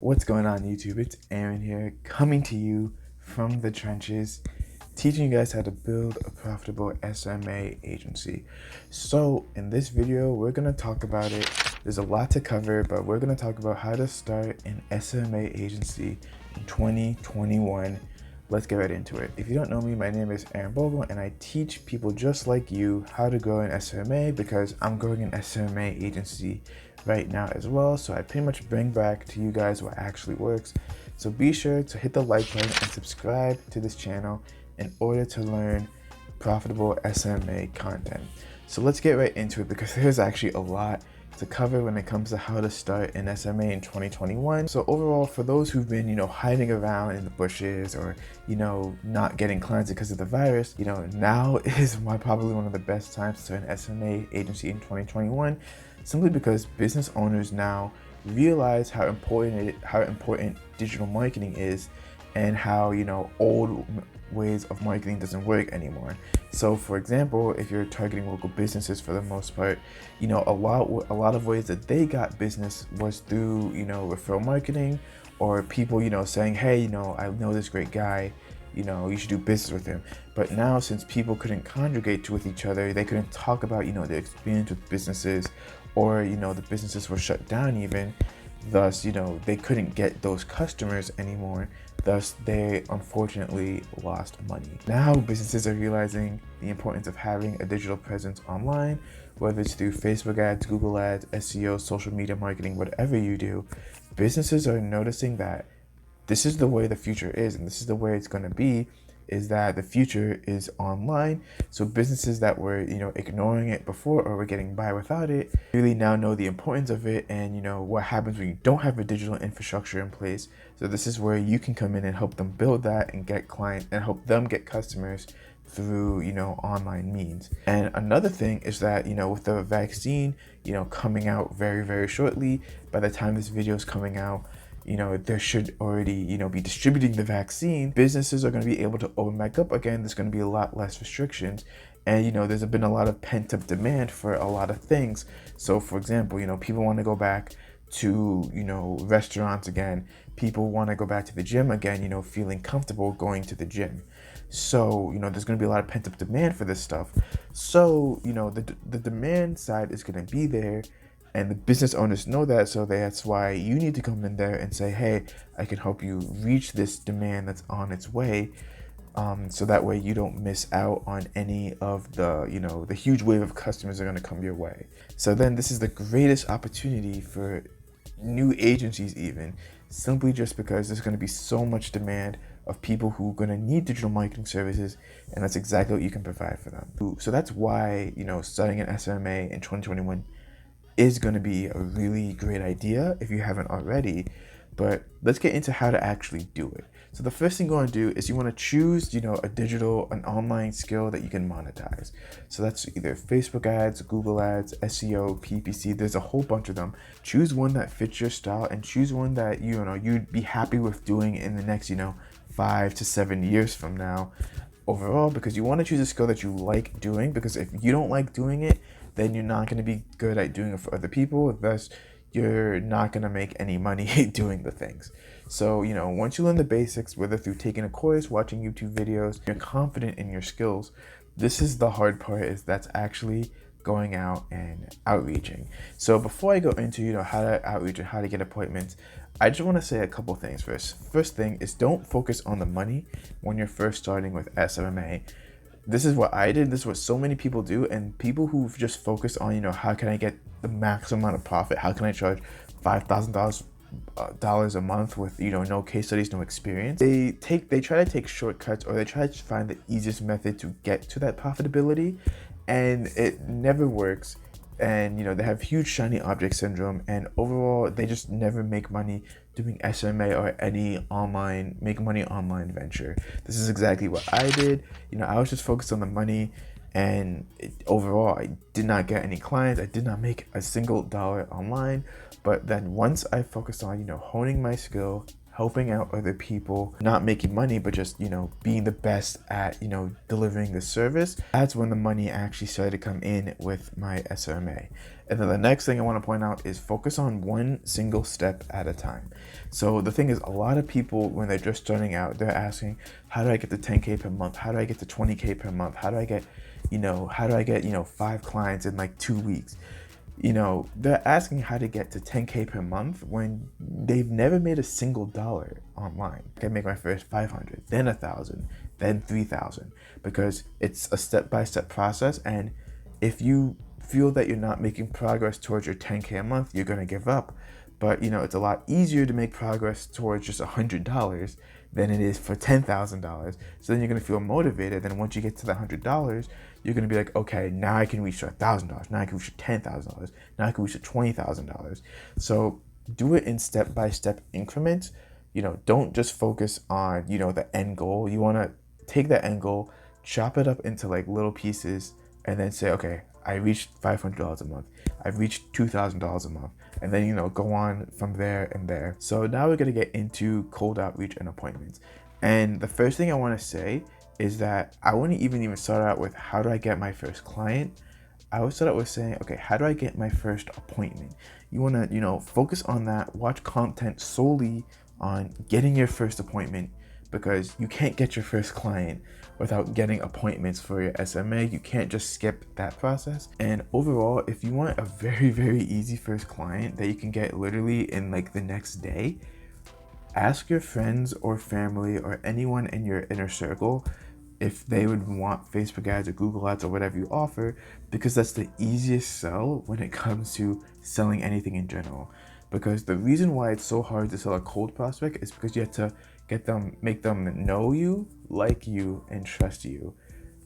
What's going on YouTube? It's Aaron here, coming to you from the trenches, teaching you guys how to build a profitable SMA agency. So in this video, we're going to talk about it. There's a lot to cover, but we're going to talk about how to start an SMA agency in 2021. Let's get right into it. If you don't know me, my name is Aaron Bogle, and I teach people just like you how to grow an SMA because I'm growing an SMA agency right now as well. So I pretty much bring back to you guys what actually works. So be sure to hit the like button and subscribe to this channel in order to learn profitable SMA content. So let's get right into it because there's actually a lot to cover when it comes to how to start an SMA in 2021. So overall, for those who've been, hiding around in the bushes or, not getting clients because of the virus, now is probably one of the best times to start an SMA agency in 2021, simply because business owners now realize how important digital marketing is and how, old ways of marketing doesn't work anymore. So for example, if you're targeting local businesses, for the most part, a lot of ways that they got business was through, referral marketing, or people, saying, hey, I know this great guy, you should do business with him. But now, since people couldn't conjugate with each other, they couldn't talk about, their experience with businesses, or, the businesses were shut down even. Thus, they couldn't get those customers anymore. Thus, they unfortunately lost money. Now, businesses are realizing the importance of having a digital presence online, whether it's through Facebook ads, Google ads, SEO, social media marketing, whatever you do. Businesses are noticing that this is the way the future is, and this is the way it's going to be, is that the future is online. So businesses that were, ignoring it before or were getting by without it really now know the importance of it, and what happens when you don't have a digital infrastructure in place. So this is where you can come in and help them build that and get clients and help them get customers through, online means. And another thing is that, with the vaccine, coming out very, very shortly, by the time this video is coming out, there should already, be distributing the vaccine. Businesses are going to be able to open back up again. There's going to be a lot less restrictions. And, there's been a lot of pent up demand for a lot of things. So for example, people want to go back to, restaurants again. People want to go back to the gym again, feeling comfortable going to the gym. So, there's going to be a lot of pent up demand for this stuff. So, the demand side is going to be there. And the business owners know that, so that's why you need to come in there and say, hey, I can help you reach this demand that's on its way, so that way you don't miss out on any of the, the huge wave of customers that are going to come your way. So then this is the greatest opportunity for new agencies even, simply just because there's going to be so much demand of people who are going to need digital marketing services, and that's exactly what you can provide for them. So that's why, starting an SMA in 2021 is going to be a really great idea if you haven't already. But let's get into how to actually do it. So the first thing you want to do is you want to choose, an online skill that you can monetize. So that's either Facebook ads, Google ads, SEO, PPC. There's a whole bunch of them. Choose one that fits your style and choose one that you'd be happy with doing in the next 5 to 7 years from now overall, because you want to choose a skill that you like doing, because if you don't like doing it, then you're not going to be good at doing it for other people. Thus, you're not going to make any money doing the things. So, once you learn the basics, whether through taking a course, watching YouTube videos, you're confident in your skills. This is the hard part, is that's actually going out and outreaching. So before I go into, how to outreach and how to get appointments, I just want to say a couple things first. First thing is, don't focus on the money when you're first starting with SMMA. This is what I did. This is what so many people do. And people who've just focused on, how can I get the maximum amount of profit? How can I charge $5,000 a month with, no case studies, no experience? They try to take shortcuts, or they try to find the easiest method to get to that profitability, and it never works. And they have huge shiny object syndrome, and overall they just never make money doing SMA or any make money online venture. This is exactly what I did. I was just focused on the money, and overall I did not get any clients. I did not make a single dollar online. But then once I focused on honing my skill, helping out other people, not making money, but just, being the best at, delivering the service, that's when the money actually started to come in with my SMMA. And then the next thing I want to point out is focus on one single step at a time. So the thing is, a lot of people, when they're just starting out, they're asking, how do I get to 10K per month? How do I get to 20K per month? How do I get, 5 clients in like 2 weeks? They're asking how to get to 10K per month when they've never made a single dollar online. I can make my first 500, then 1,000, then 3,000, because it's a step-by-step process. And if you feel that you're not making progress towards your 10K a month, you're going to give up. But, it's a lot easier to make progress towards just $100 than it is for $10,000. So then you're going to feel motivated. Then once you get to the $100, you're going to be like, okay, now I can reach $1,000. Now I can reach $10,000. Now I can reach $20,000. So do it in step-by-step increments. Don't just focus on, the end goal. You want to take that end goal, chop it up into like little pieces, and then say, okay, I reached $500 a month. I've reached $2,000 a month. And then, go on from there and there. So now we're going to get into cold outreach and appointments. And the first thing I want to say is that I wouldn't even start out with how do I get my first client. I would start out with saying, okay, how do I get my first appointment? You want to, focus on that, watch content solely on getting your first appointment, because you can't get your first client without getting appointments for your SMA. You can't just skip that process. And overall, if you want a very, very easy first client that you can get literally in like the next day, ask your friends or family or anyone in your inner circle if they would want Facebook ads or Google ads or whatever you offer, because that's the easiest sell when it comes to selling anything in general. Because the reason why it's so hard to sell a cold prospect is because you have to make them know you, like you, and trust you.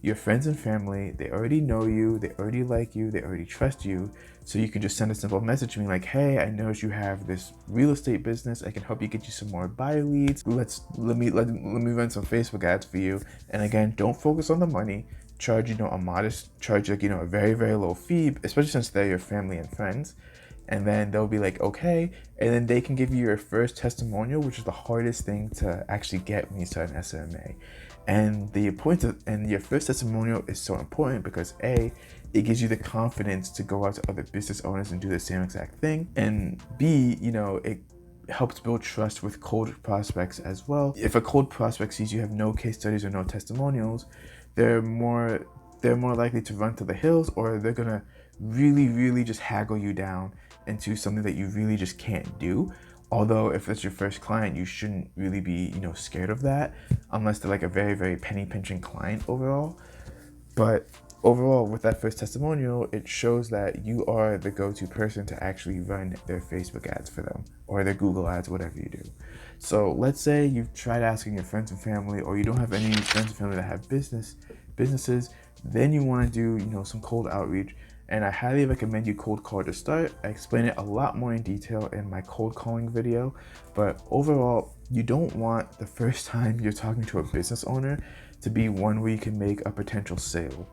Your friends and family, they already know you, they already like you, they already trust you. So you can just send a simple message to me like, hey, I noticed you have this real estate business. I can help you get you some more buyer leads. Let me run some Facebook ads for you. And again, don't focus on the money. Charge, a modest charge, like, a very, very low fee, especially since they're your family and friends. And then they'll be like, okay. And then they can give you your first testimonial, which is the hardest thing to actually get when you start an SMMA. And your first testimonial is so important because A, it gives you the confidence to go out to other business owners and do the same exact thing. And B, it helps build trust with cold prospects as well. If a cold prospect sees you have no case studies or no testimonials, they're more likely to run to the hills, or they're gonna really, really just haggle you down into something that you really just can't do. Although if it's your first client, you shouldn't really be, scared of that, unless they're like a very, very penny pinching client overall. But overall, with that first testimonial, it shows that you are the go-to person to actually run their Facebook ads for them, or their Google ads, whatever you do. So let's say you've tried asking your friends and family, or you don't have any friends and family that have businesses, then you want to do, some cold outreach. And I highly recommend you cold call to start. I explain it a lot more in detail in my cold calling video. But overall, you don't want the first time you're talking to a business owner to be one where you can make a potential sale.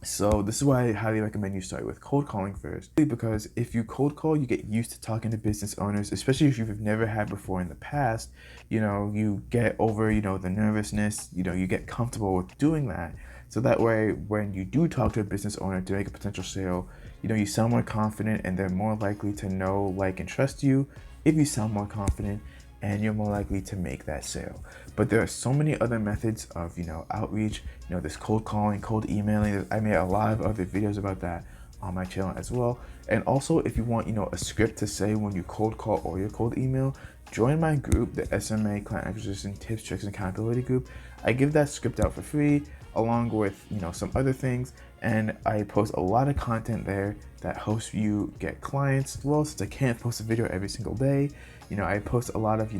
So this is why I highly recommend you start with cold calling first. Because if you cold call, you get used to talking to business owners, especially if you've never had before in the past. You get over, the nervousness, you get comfortable with doing that. So that way, when you do talk to a business owner to make a potential sale, you sound more confident, and they're more likely to know, like, and trust you if you sound more confident, and you're more likely to make that sale. But there are so many other methods of, outreach, this cold calling, cold emailing. I made a lot of other videos about that on my channel as well. And also, if you want, a script to say when you cold call or your cold email, join my group, the SMMA Client Acquisition Tips, Tricks, and Accountability group. I give that script out for free, along with, some other things. And I post a lot of content there that helps you get clients. Well, since I can't post a video every single day, I post a lot of,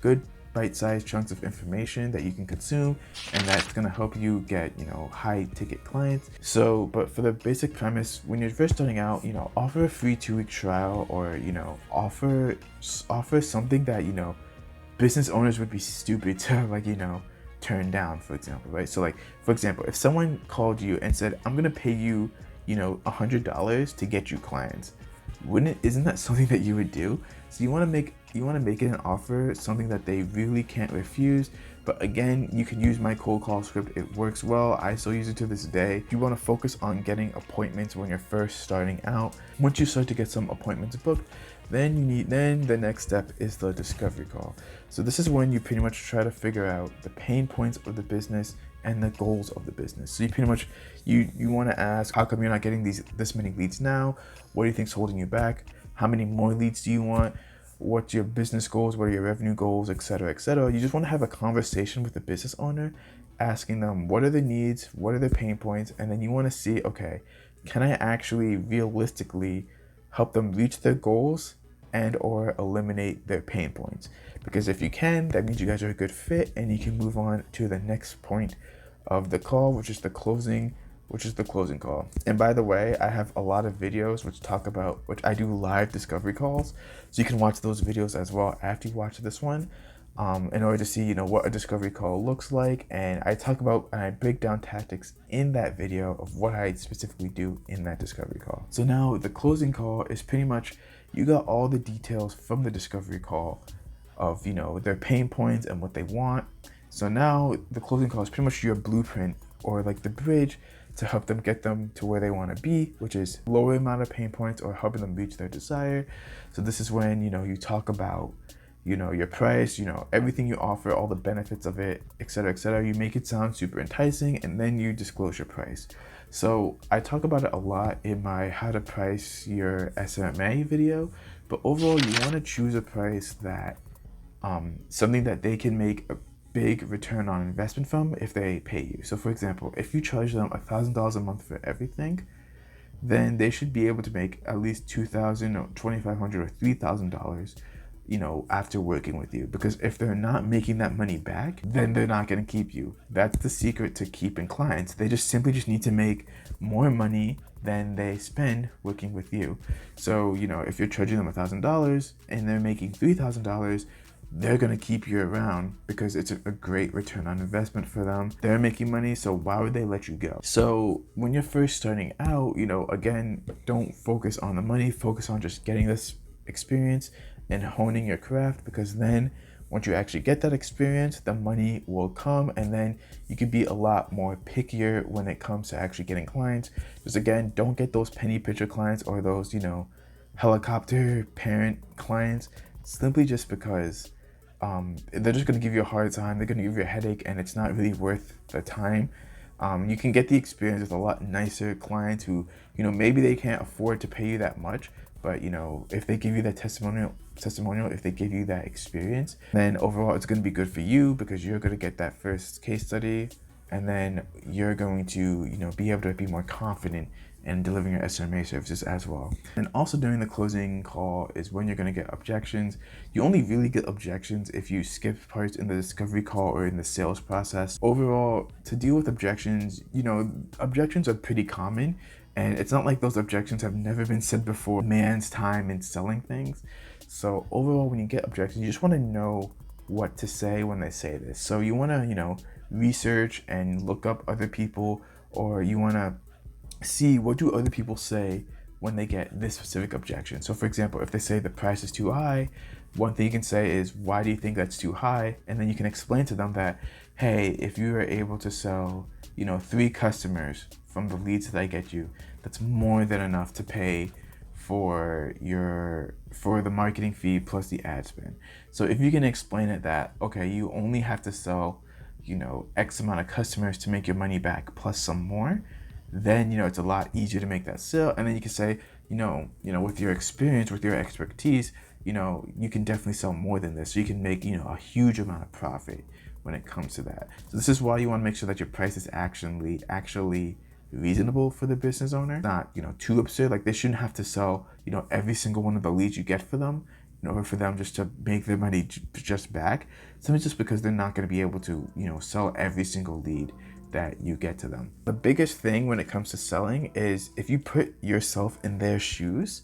good bite-sized chunks of information that you can consume, and that's going to help you get, high ticket clients. So, but for the basic premise, when you're first starting out, offer a free 2-week trial, or, offer something that, business owners would be stupid to, like, turn down, for example, right? So, like, for example, if someone called you and said, I'm going to pay you, $100 to get you clients, isn't that something that you would do? So you want to make you want to make it an offer, something that they really can't refuse. But again, you can use my cold call script. It works well. I still use it to this day. You want to focus on getting appointments when you're first starting out. Once you start to get some appointments booked, then the next step is the discovery call. So this is when you pretty much try to figure out the pain points of the business and the goals of the business. So you pretty much, you want to ask, how come you're not getting this many leads now? What do you think's holding you back? How many more leads do you want? What's your business goals? What are your revenue goals, etc., etc. You just want to have a conversation with the business owner, asking them what are their needs, what are their pain points, and then you want to see, okay, can I actually realistically help them reach their goals and or eliminate their pain points? Because if you can, that means you guys are a good fit and you can move on to the next point of the call, which is the closing call. And by the way, I have a lot of videos which I do live discovery calls. So you can watch those videos as well after you watch this one, in order to see, what a discovery call looks like. And I break down tactics in that video of what I specifically do in that discovery call. So now the closing call is pretty much, you got all the details from the discovery call of, their pain points and what they want. So now the closing call is pretty much your blueprint, or like the bridge to help them get them to where they want to be, which is lower amount of pain points or helping them reach their desire. So this is when, you talk about, your price, everything you offer, all the benefits of it, etc., etc. You make it sound super enticing, and then you disclose your price. So I talk about it a lot in my how to price your SMMA video, but overall you want to choose a price that, something that they can make a big return on investment from if they pay you. So for example, if you charge them $1,000 a month for everything, then they should be able to make at least $2,000 or $2,500 or $3,000, after working with you. Because if they're not making that money back, then they're not going to keep you. That's the secret to keeping clients. They just need to make more money than they spend working with you. So, if you're charging them $1,000 and they're making $3,000, they're going to keep you around because it's a great return on investment for them. They're making money, so why would they let you go? So when you're first starting out, again, don't focus on the money, focus on just getting this experience and honing your craft, because then once you actually get that experience, the money will come, and then you can be a lot more pickier when it comes to actually getting clients. Because again, don't get those penny pitcher clients or those, helicopter parent clients, simply just because they're just going to give you a hard time. They're going to give you a headache, and it's not really worth the time. You can get the experience with a lot nicer clients who, maybe they can't afford to pay you that much, but if they give you that testimonial, if they give you that experience, then overall it's going to be good for you, because you're going to get that first case study, and then you're going to, be able to be more confident and delivering your SMMA services as well. And also during the closing call is when you're going to get objections. You only really get objections if you skip parts in the discovery call or in the sales process. Overall, to deal with objections, objections are pretty common, and it's not like those objections have never been said before. Man's time in selling things. So overall, when you get objections, you just want to know what to say when they say this. So you want to, research and look up other people, or you want to see what do other people say when they get this specific objection. So for example, if they say the price is too high, one thing you can say is, why do you think that's too high? And then you can explain to them that, hey, if you are able to sell, 3 customers from the leads that I get you, that's more than enough to pay for the marketing fee plus the ad spend. So if you can explain it that, okay, you only have to sell, X amount of customers to make your money back plus some more, then it's a lot easier to make that sale. And then you can say, with your experience, with your expertise, you can definitely sell more than this. So you can make, a huge amount of profit when it comes to that. So this is why you want to make sure that your price is actually reasonable for the business owner, not, too absurd. Like they shouldn't have to sell, every single one of the leads you get for them in order for them just to make their money just back. Simply just because they're not going to be able to, sell every single lead that you get to them. The biggest thing when it comes to selling is if you put yourself in their shoes,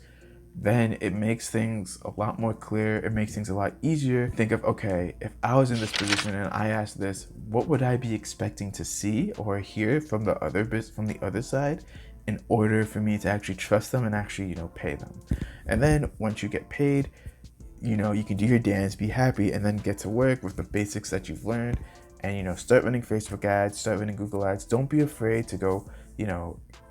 then it makes things a lot more clear. It makes things a lot easier. Think of, okay, if I was in this position and I asked this, what would I be expecting to see or hear from the other side in order for me to actually trust them and actually, pay them? And then once you get paid, you can do your dance, be happy, and then get to work with the basics that you've learned, and start running Facebook ads, start running Google ads. Don't be afraid to go,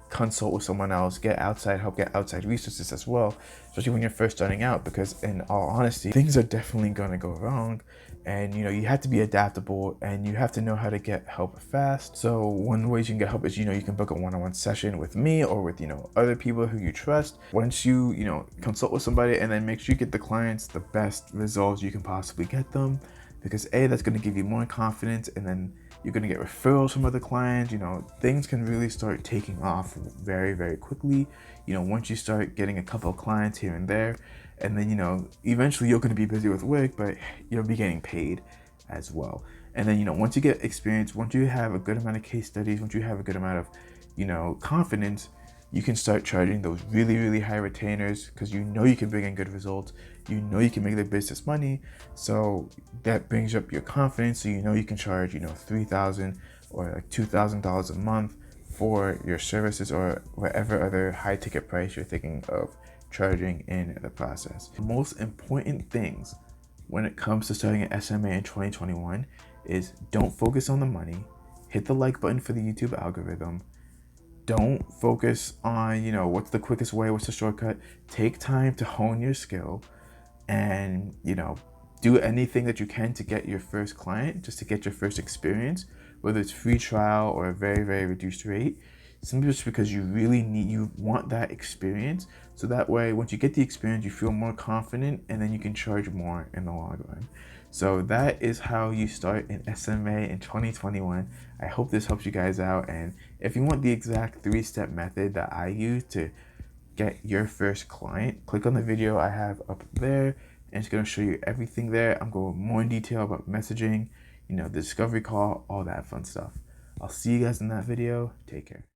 consult with someone else, get outside help, get outside resources as well, especially when you're first starting out, because in all honesty, things are definitely going to go wrong. And you have to be adaptable, and you have to know how to get help fast. So one way you can get help is you can book a one-on-one session with me or with other people who you trust. Once you consult with somebody, and then make sure you get the clients the best results you can possibly get them, because that's going to give you more confidence, and then you're going to get referrals from other clients. Things can really start taking off very, very quickly once you start getting a couple of clients here and there. And then eventually you're going to be busy with work, but you'll be getting paid as well. And then once you get experience, once you have a good amount of case studies, once you have a good amount of confidence, you can start charging those really, really high retainers, because you can bring in good results, you can make the business money. So that brings up your confidence, so you can charge $3,000 or like $2,000 a month for your services, or whatever other high ticket price you're thinking of charging in the process. The most important things when it comes to starting an SMA in 2021 is don't focus on the money. Hit the like button for the YouTube algorithm. Don't focus on what's the quickest way, what's the shortcut. Take time to hone your skill, and do anything that you can to get your first client, just to get your first experience, whether it's free trial or a very, very reduced rate, simply just because you want that experience. So that way, once you get the experience, you feel more confident, and then you can charge more in the long run. So that is how you start an SMA in 2021. I hope this helps you guys out. And if you want the exact 3-step method that I use to get your first client, click on the video I have up there, and it's going to show you everything there. I'm going more in detail about messaging, the discovery call, all that fun stuff. I'll see you guys in that video. Take care.